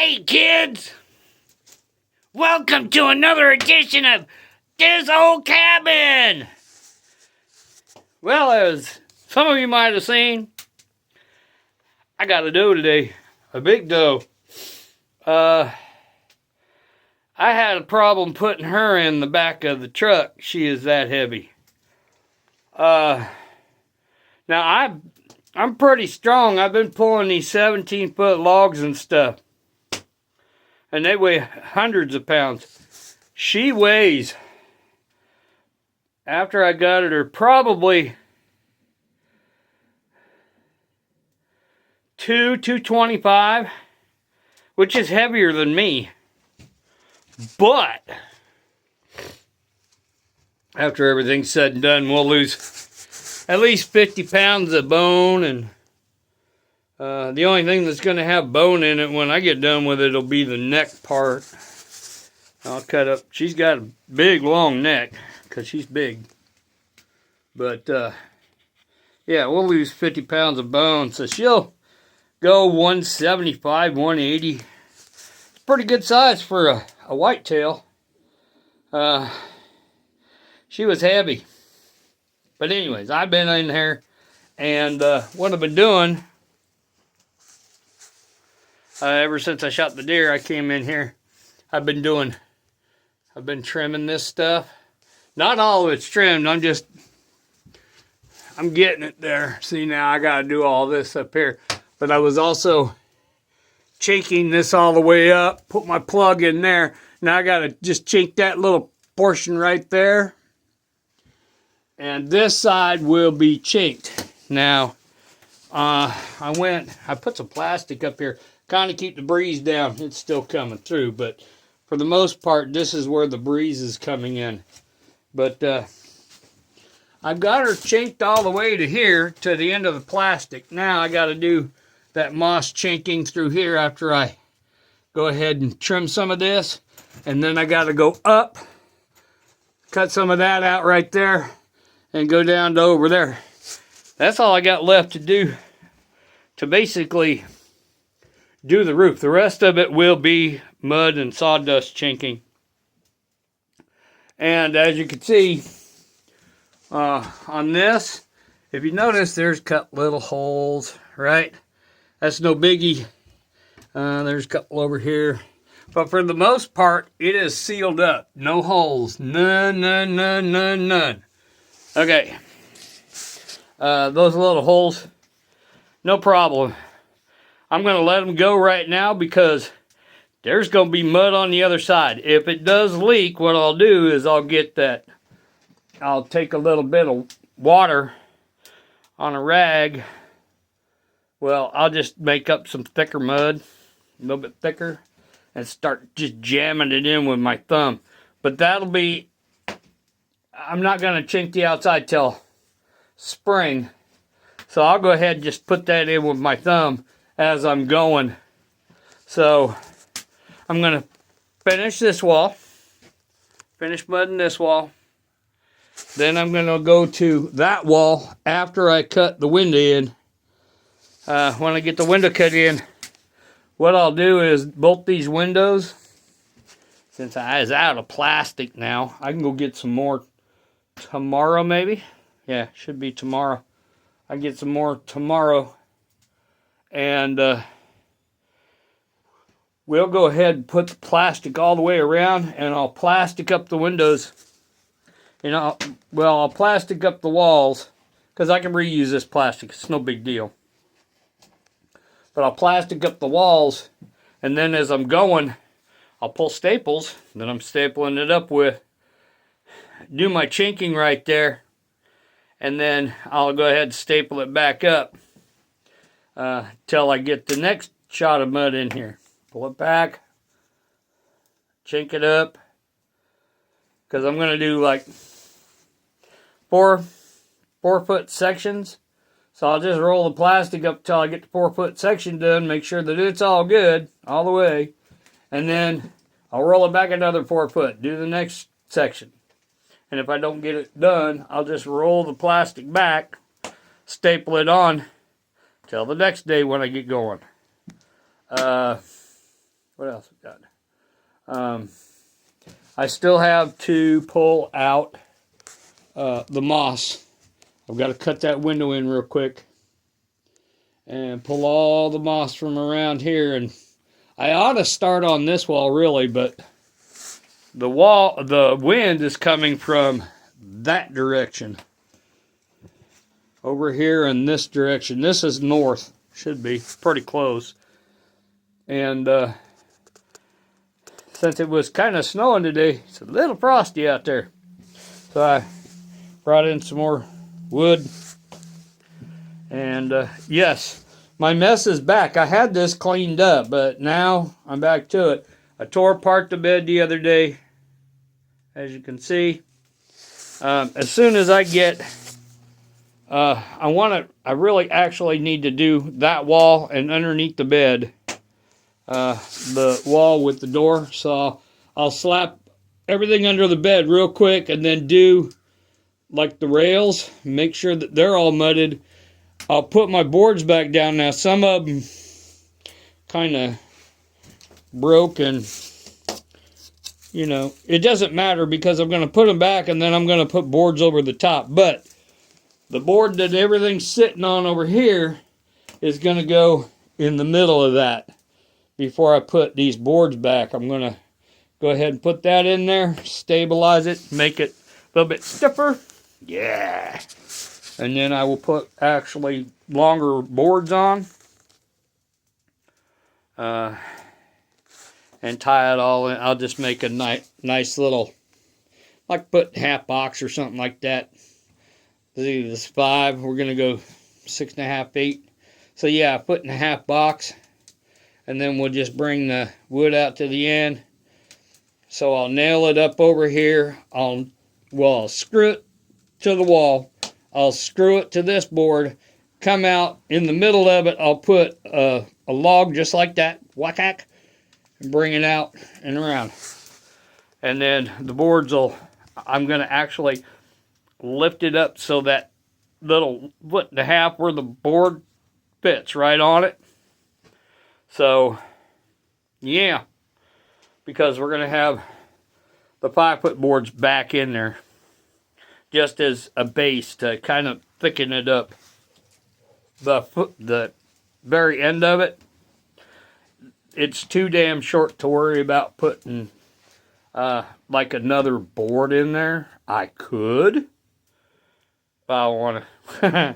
Hey kids! Welcome to another edition of This Old Cabin! Well, as some of you might have seen, I got a doe today. A big doe. I had a problem putting her in the back of the truck. She is that heavy. Now I'm pretty strong. I've been pulling these 17-foot logs and stuff. And they weigh hundreds of pounds. She weighs, after I got her, probably 225, which is heavier than me. But after everything's said and done, we'll lose at least 50 pounds of bone, and the only thing that's going to have bone in it when I get done with it will be the neck part. I'll cut up. She's got a big, long neck because she's big. But, yeah, we'll lose 50 pounds of bone. So she'll go 175, 180. It's pretty good size for a whitetail. She was heavy. But anyways, I've been in here. And what I've been doing... ever since I shot the deer, I came in here. I've been trimming this stuff. Not all of it's trimmed. I'm getting it there. See, now I got to do all this up here. But I was also chinking this all the way up. Put my plug in there. Now I got to just chink that little portion right there. And this side will be chinked. Now, I put some plastic up here. Kind of keep the breeze down. It's still coming through, but for the most part, this is where the breeze is coming in. But I've got her chinked all the way to here, to the end of the plastic. Now I got to do that moss chinking through here after I go ahead and trim some of this. And then I got to go up, cut some of that out right there, and go down to over there. That's all I got left to do to basically do the roof. The rest of it will be mud and sawdust chinking. And as you can see, on this, if you notice, there's cut little holes, right? That's no biggie. There's a couple over here. But for the most part, it is sealed up. No holes. None. Okay. Those little holes, no problem. I'm going to let them go right now because there's going to be mud on the other side. If it does leak, what I'll do is I'll take a little bit of water on a rag. Well, I'll just make up some thicker mud, a little bit thicker, and start just jamming it in with my thumb. But I'm not going to chink the outside till spring. So I'll go ahead and just put that in with my thumb as I'm going. So I'm going to finish this wall. Finish mudding this wall. Then I'm going to go to that wall after I cut the window in. When I get the window cut in, what I'll do is bolt these windows. Since I is out of plastic now, I can go get some more tomorrow maybe. Yeah, should be tomorrow. I can get some more tomorrow. And we'll go ahead and put the plastic all the way around, and I'll plastic up the windows. And I'll plastic up the walls, because I can reuse this plastic. It's no big deal. But I'll plastic up the walls, and then as I'm going, I'll pull staples that I'm stapling it up with, do my chinking right there, and then I'll go ahead and staple it back up. Till I get the next shot of mud in here. Pull it back. Chink it up. Because I'm going to do like 4-foot sections. So I'll just roll the plastic up till I get the 4-foot section done. Make sure that it's all good. All the way. And then I'll roll it back another 4 foot. Do the next section. And if I don't get it done, I'll just roll the plastic back. Staple it on. Till the next day when I get going. What else we got? I still have to pull out the moss. I've got to cut that window in real quick and pull all the moss from around here. And I ought to start on this wall really, but the wind is coming from that direction. Over here in this direction. This is north. Should be pretty close. And since it was kind of snowing today, it's a little frosty out there. So I brought in some more wood. And yes, my mess is back. I had this cleaned up, but now I'm back to it. I tore apart the bed the other day, as you can see. As soon as I get, I really actually need to do that wall and underneath the bed, the wall with the door. So I'll slap everything under the bed real quick and then do like the rails, make sure that they're all mudded. I'll put my boards back down now. Some of them kind of broke, and you know, it doesn't matter because I'm going to put them back and then I'm going to put boards over the top. But the board that everything's sitting on over here is going to go in the middle of that. Before I put these boards back, I'm going to go ahead and put that in there, stabilize it, make it a little bit stiffer. Yeah. And then I will put actually longer boards on. And tie it all in. I'll just make a nice little, like put half box or something like that. This 5, we're going to go 6.5, 8. So yeah, put in a half box. And then we'll just bring the wood out to the end. So I'll nail it up over here. I'll screw it to the wall. I'll screw it to this board. Come out in the middle of it. I'll put a log just like that. Whack-hack. And bring it out and around. And then the boards I'm going to actually lift it up so that little 1.5 foot where the board fits right on it. So, yeah. Because we're going to have the 5-foot boards back in there. Just as a base to kind of thicken it up. The very end of it, it's too damn short to worry about putting like another board in there. I could, but I don't want to.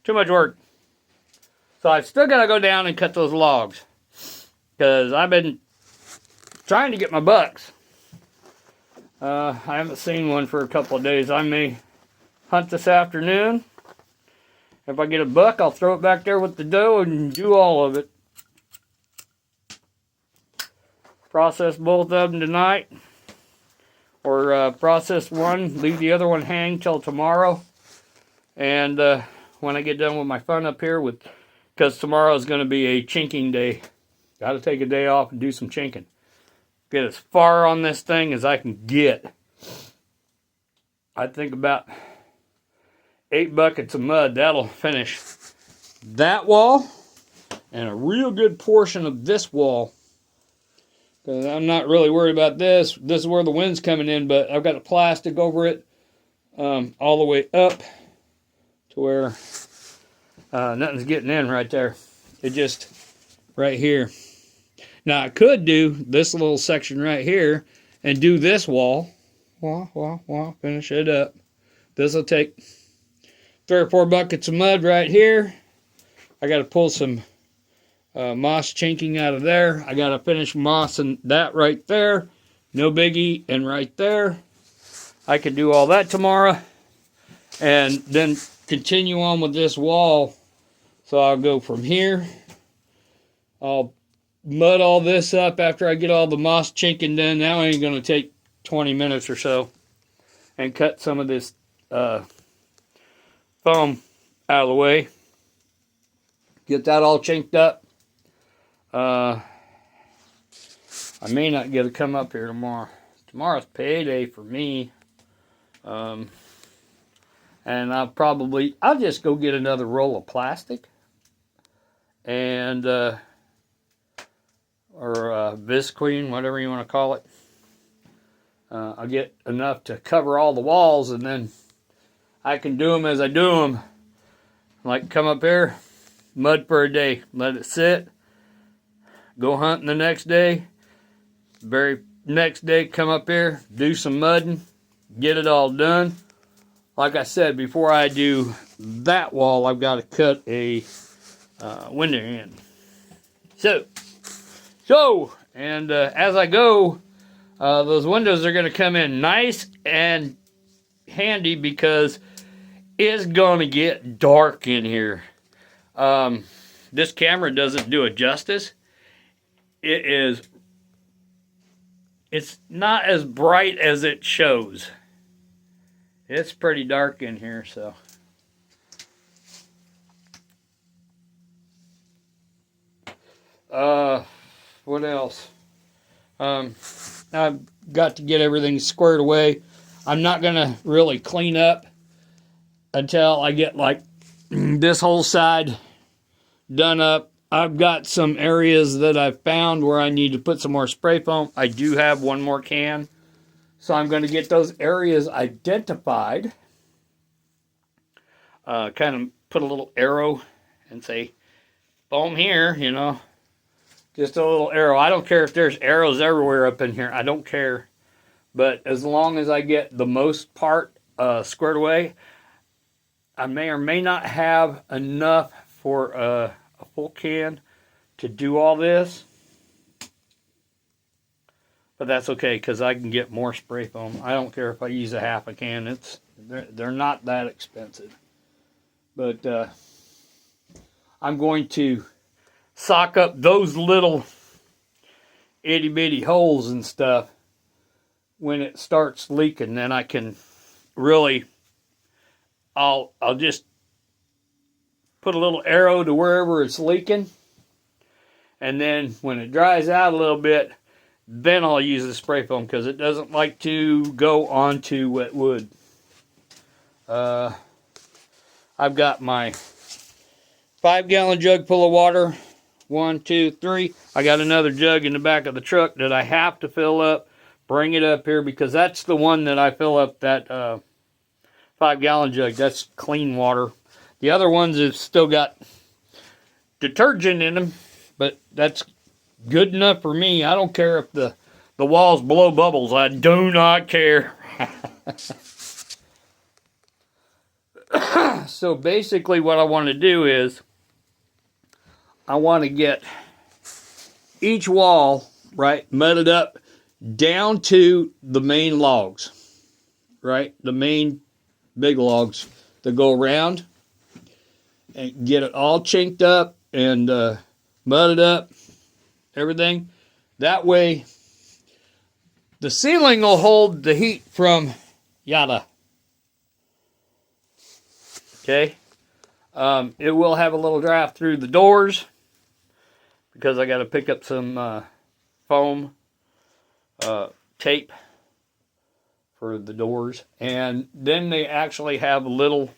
Too much work. So I still got to go down and cut those logs. Because I've been trying to get my bucks. I haven't seen one for a couple of days. I may hunt this afternoon. If I get a buck, I'll throw it back there with the doe and do all of it. Process both of them tonight. Or process one, leave the other one hang till tomorrow. And when I get done with my fun up here, because tomorrow is going to be a chinking day. Got to take a day off and do some chinking. Get as far on this thing as I can get. I think about 8 buckets of mud. That'll finish that wall and a real good portion of this wall. Because I'm not really worried about this. This is where the wind's coming in, but I've got a plastic over it all the way up to where nothing's getting in right there. It just right here. Now, I could do this little section right here and do this wall. Finish it up. This will take 3 or 4 buckets of mud right here. I got to pull some moss chinking out of there. I got to finish mossing that right there. No biggie. And right there. I could do all that tomorrow. And then continue on with this wall. So I'll go from here. I'll mud all this up after I get all the moss chinking done. Now ain't going to take 20 minutes or so. And cut some of this foam out of the way. Get that all chinked up. I may not get to come up here tomorrow. Tomorrow's payday for me. And I'll just go get another roll of plastic. And or Visqueen, whatever you want to call it. I'll get enough to cover all the walls, and then I can do them as I do them. Like come up here, mud for a day, let it sit, go hunting the next day, very next day come up here, do some mudding, get it all done. Like I said, before I do that wall, I've got to cut a window in. And as I go, those windows are going to come in nice and handy because it's going to get dark in here. This camera doesn't do it justice. It's not as bright as it shows. It's pretty dark in here, so. What else? I've got to get everything squared away. I'm not going to really clean up until I get like this whole side done up. I've got some areas that I've found where I need to put some more spray foam. I do have one more can. So I'm going to get those areas identified. Kind of put a little arrow and say, foam here, you know. Just a little arrow. I don't care if there's arrows everywhere up in here. I don't care. But as long as I get the most part squared away, I may or may not have enough for a full can to do all this. But that's okay because I can get more spray foam. I don't care if I use a half a can. They're not that expensive. But I'm going to sock up those little itty bitty holes and stuff when it starts leaking. Then I can really, I'll just put a little arrow to wherever it's leaking. And then when it dries out a little bit, then I'll use the spray foam because it doesn't like to go onto wet wood. I've got my 5-gallon jug full of water. 1, 2, 3. I got another jug in the back of the truck that I have to fill up. Bring it up here because that's the one that I fill up that 5-gallon jug. That's clean water. The other ones have still got detergent in them, but that's good enough for me. I don't care if the walls blow bubbles. I do not care. So basically what I want to do is I want to get each wall, right, mudded up down to the main logs, right? The main big logs that go around and get it all chinked up and mudded up. Everything. That way, the ceiling will hold the heat from yada. Okay. It will have a little draft through the doors because I got to pick up some foam tape for the doors, and then they actually have little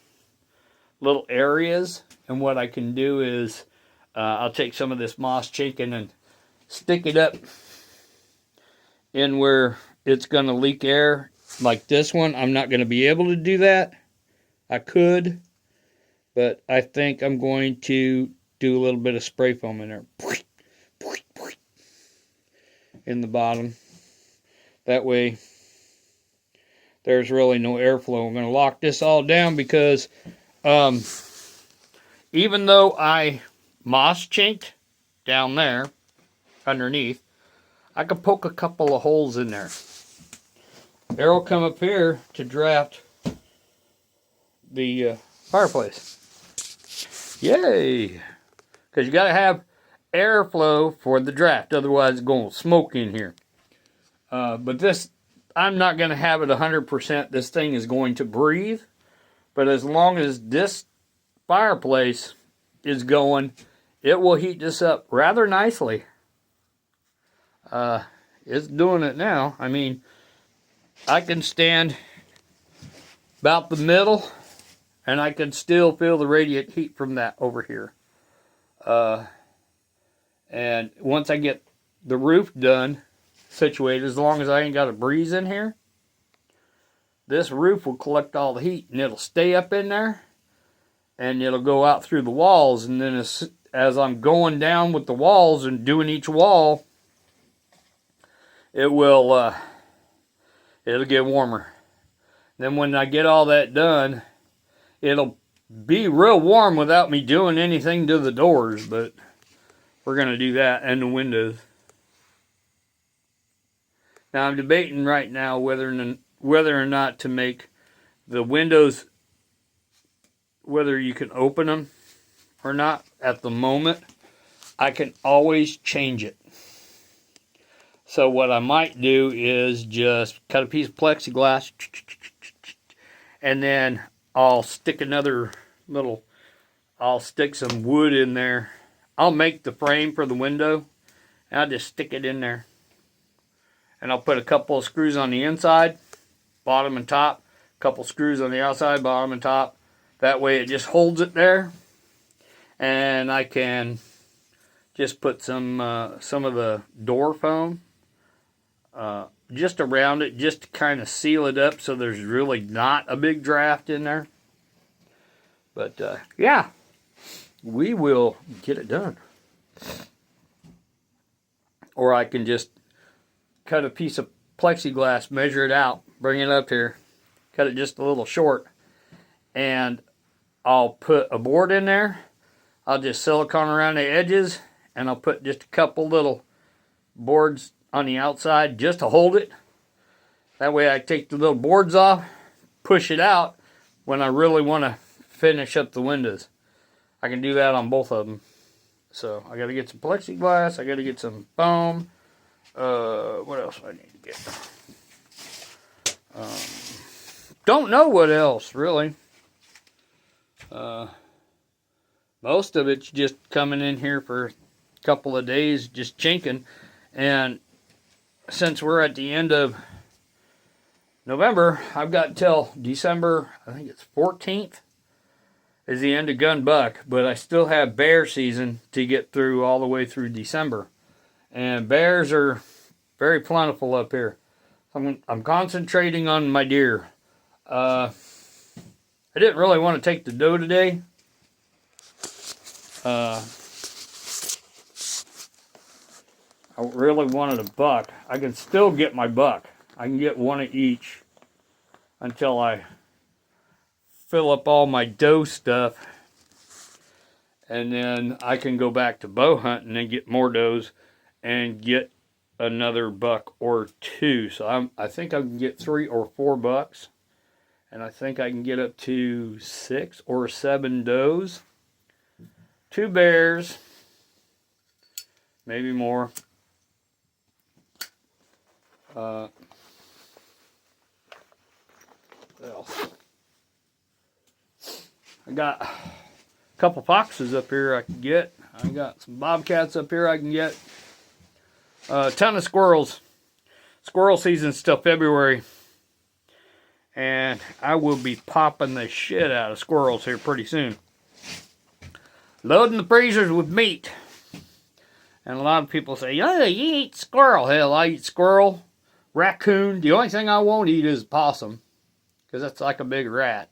areas. And what I can do is I'll take some of this moss chicken and stick it up in where it's going to leak air. Like this one, I'm not going to be able to do that. I could, but I think I'm going to do a little bit of spray foam in there. In the bottom. That way, there's really no airflow. I'm going to lock this all down because even though I moss chinked down there, underneath, I could poke a couple of holes in there. Air will come up here to draft the fireplace. Yay! Because you got to have airflow for the draft, otherwise it's going to smoke in here. But this, I'm not going to have it 100%. This thing is going to breathe. But as long as this fireplace is going, it will heat this up rather nicely. It's doing it now. I mean, I can stand about the middle and I can still feel the radiant heat from that over here. And once I get the roof done, situated, as long as I ain't got a breeze in here, this roof will collect all the heat and it'll stay up in there and it'll go out through the walls. And then as I'm going down with the walls and doing each wall, it will it'll get warmer. Then when I get all that done, it'll be real warm without me doing anything to the doors, but we're going to do that and the windows. Now I'm debating right now whether or not to make the windows, whether you can open them or not. At the moment, I can always change it. So what I might do is just cut a piece of plexiglass and then I'll stick I'll stick some wood in there. I'll make the frame for the window and I'll just stick it in there. And I'll put a couple of screws on the inside, bottom and top, a couple screws on the outside, bottom and top. That way it just holds it there. And I can just put some of the door foam just around it, just to kind of seal it up so there's really not a big draft in there. But yeah, we will get it done. Or I can just cut a piece of plexiglass, measure it out, bring it up here, cut it just a little short, and I'll put a board in there. I'll just silicone around the edges, and I'll put just a couple little boards on the outside just to hold it. That way I take the little boards off, push it out when I really want to finish up the windows. I can do that on both of them. So I got to get some plexiglass, I got to get some foam. What else do I need to get? Don't know what else, really. Most of it's just coming in here for a couple of days, just chinking. And since we're at the end of November, I've got till December, I think it's 14th, is the end of gun buck. But I still have bear season to get through all the way through December. And bears are very plentiful up here. I'm concentrating on my deer. I didn't really want to take the doe today. I really wanted a buck. I can still get my buck. I can get one of each until I fill up all my doe stuff. And then I can go back to bow hunting and get more does and get another buck or two. So I think I can get 3 or 4 bucks. And I think I can get up to 6 or 7 does. 2 bears. Maybe more. What else? I got a couple foxes up here I can get. I got some bobcats up here I can get. A ton of squirrels. Squirrel season's till February. And I will be popping the shit out of squirrels here pretty soon. Loading the freezers with meat. And a lot of people say, oh, you eat squirrel. Hell, I eat squirrel, raccoon. The only thing I won't eat is possum. Because that's like a big rat.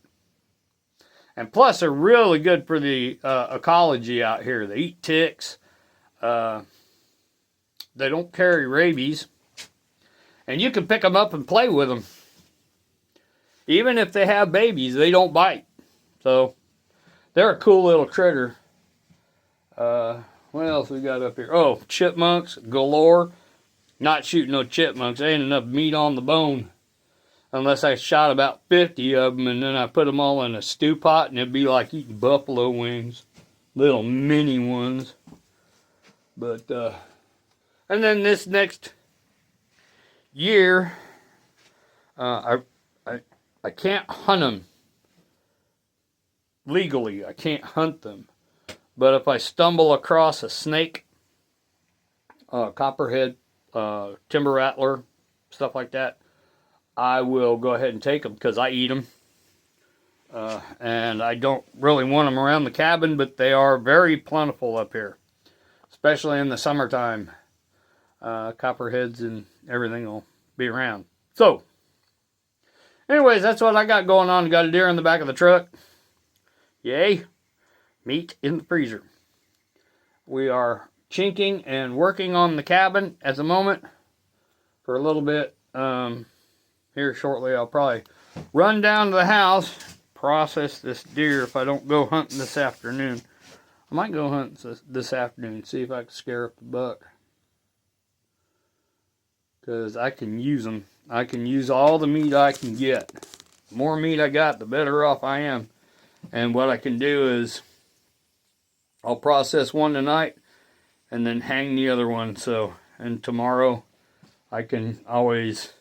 And plus, they're really good for the ecology out here. They eat ticks. They don't carry rabies. And you can pick them up and play with them. Even if they have babies, they don't bite. So, they're a cool little critter. What else we got up here? Oh, chipmunks galore. Not shooting no chipmunks. There ain't enough meat on the bone. Unless I shot about 50 of them and then I put them all in a stew pot and it'd be like eating buffalo wings. Little mini ones. But, and then this next year, I can't hunt them legally. I can't hunt them. But if I stumble across a snake, copperhead, timber rattler, stuff like that, I will go ahead and take them because I eat them. And I don't really want them around the cabin, but they are very plentiful up here, especially in the summertime. copperheads and everything will be around. So, anyways, that's what I got going on. Got a deer in the back of the truck. Yay. Meat in the freezer. We are chinking and working on the cabin at the moment for a little bit. Here shortly, I'll probably run down to the house, process this deer if I don't go hunting this afternoon. I might go hunt this afternoon, see if I can scare up the buck. Because I can use them. I can use all the meat I can get. The more meat I got, the better off I am. And what I can do is, I'll process one tonight and then hang the other one. So, and tomorrow I can always,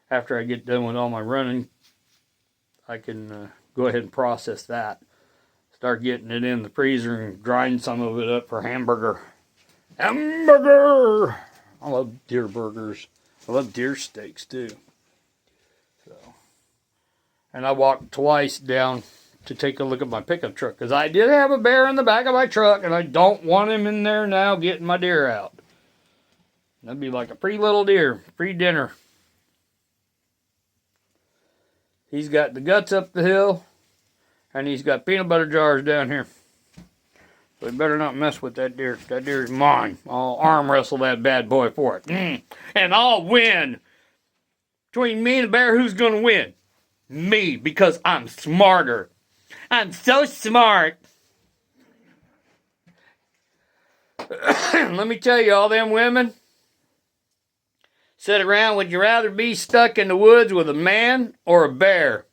after I get done with all my running, I can go ahead and process that. Start getting it in the freezer and grind some of it up for hamburger. Hamburger! I love deer burgers. I love deer steaks too. So, and I walked twice down to take a look at my pickup truck because I did have a bear in the back of my truck and I don't want him in there now getting my deer out. That'd be like a pretty little deer, free dinner. He's got the guts up the hill and he's got peanut butter jars down here. So we better not mess with that deer. That deer's mine. I'll arm wrestle that bad boy for it. And I'll win. Between me and the bear, who's going to win? Me, because I'm smarter. I'm so smart. Let me tell you, all them women sit around, would you rather be stuck in the woods with a man or a bear?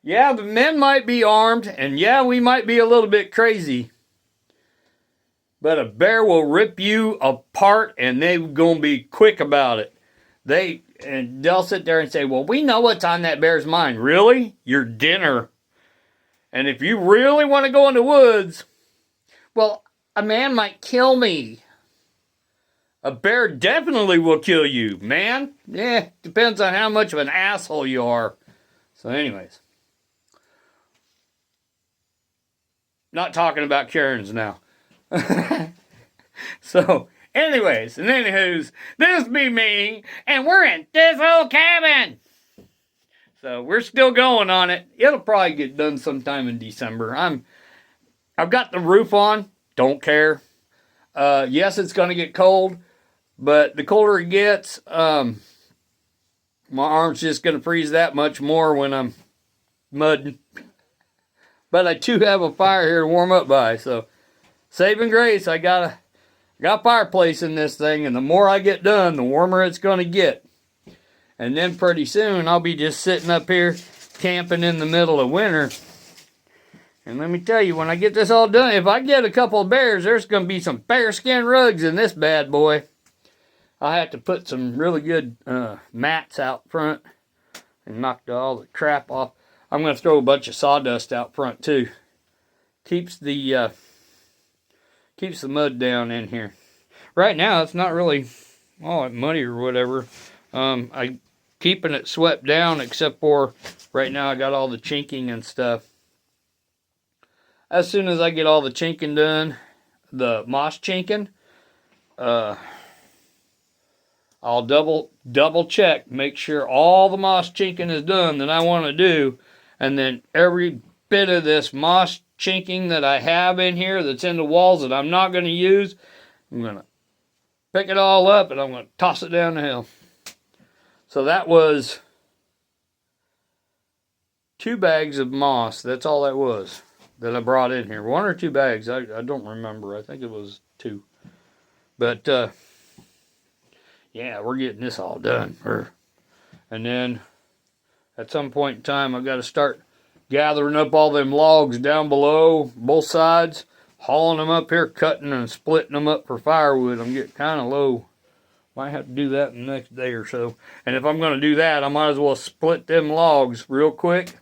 Yeah, the men might be armed, and yeah, we might be a little bit crazy. But a bear will rip you apart, and they're going to be quick about it. They'll sit there and say, well, we know what's on that bear's mind. Really? Your dinner. And if you really want to go in the woods, well, a man might kill me. A bear definitely will kill you, man. Yeah, depends on how much of an asshole you are. So anyways. Not talking about Karens now. So, anyways, and anywho's, this be me, and we're in this old cabin. So, we're still going on it. It'll probably get done sometime in December. I've got the roof on. Don't care. Yes, it's going to get cold, but the colder it gets, my arm's just going to freeze that much more when I'm mudding. But I do have a fire here to warm up by, so saving grace, I got a fireplace in this thing, and the more I get done, the warmer it's going to get. And then pretty soon, I'll be just sitting up here camping in the middle of winter. And let me tell you, when I get this all done, if I get a couple of bears, there's going to be some bearskin rugs in this bad boy. I have to put some really good mats out front and knock all the crap off. I'm going to throw a bunch of sawdust out front too. Keeps the mud down in here. Right now it's not really muddy or whatever. I keeping it swept down except for right now I got all the chinking and stuff. As soon as I get all the chinking done, the moss chinking, I'll double check, make sure all the moss chinking is done that I want to do. And then every bit of this moss chinking that I have in here that's in the walls that I'm not going to use, I'm going to pick it all up and I'm going to toss it down the hill. So that was 2 bags of moss. That's all that was that I brought in here. 1 or 2 bags. I don't remember. I think it was 2. But, yeah, we're getting this all done. And then at some point in time, I've got to start gathering up all them logs down below, both sides, hauling them up here, cutting and splitting them up for firewood. I'm getting kind of low. Might have to do that in the next day or so. And if I'm going to do that, I might as well split them logs real quick.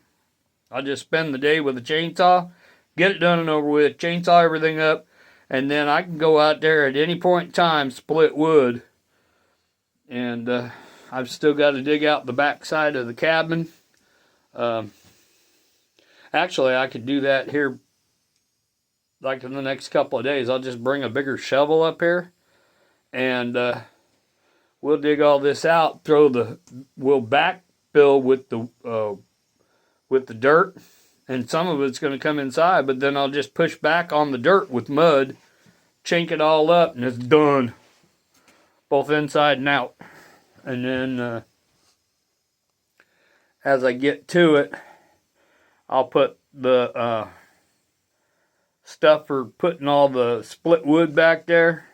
I'll just spend the day with a chainsaw, get it done and over with, chainsaw everything up, and then I can go out there at any point in time, split wood. And I've still got to dig out the back side of the cabin. Actually, I could do that here like in the next couple of days. I'll just bring a bigger shovel up here And we'll dig all this out, we'll backfill with the dirt, and some of it's going to come inside, but then I'll just push back on the dirt with mud, chink it all up, and it's done, both inside and out. And then as I get to it, I'll put the stuff for putting all the split wood back there.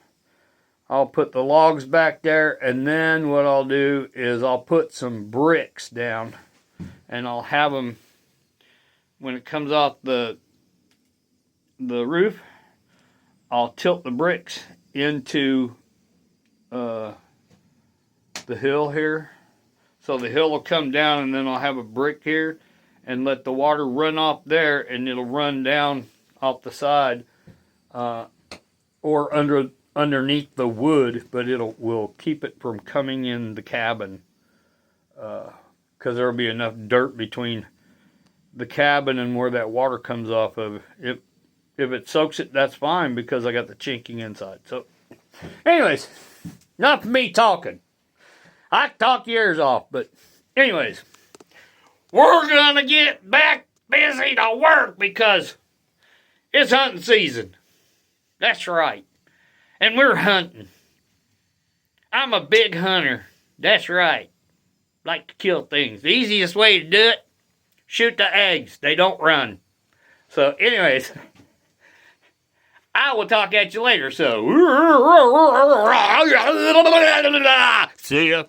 I'll put the logs back there, and then what I'll do is I'll put some bricks down, and I'll have them, when it comes off the roof, I'll tilt the bricks into the hill here. So the hill will come down, and then I'll have a brick here and let the water run off there, and it'll run down off the side or underneath the wood, but will keep it from coming in the cabin, because there'll be enough dirt between the cabin and where that water comes off of. If it soaks it, that's fine, because I got the chinking inside. So anyways, enough of me talking. I can talk your ears off, but anyways, we're gonna get back busy to work because it's hunting season. That's right. And we're hunting. I'm a big hunter. That's right. Like to kill things. The easiest way to do it, shoot the eggs. They don't run. So anyways, I will talk at you later. So see ya.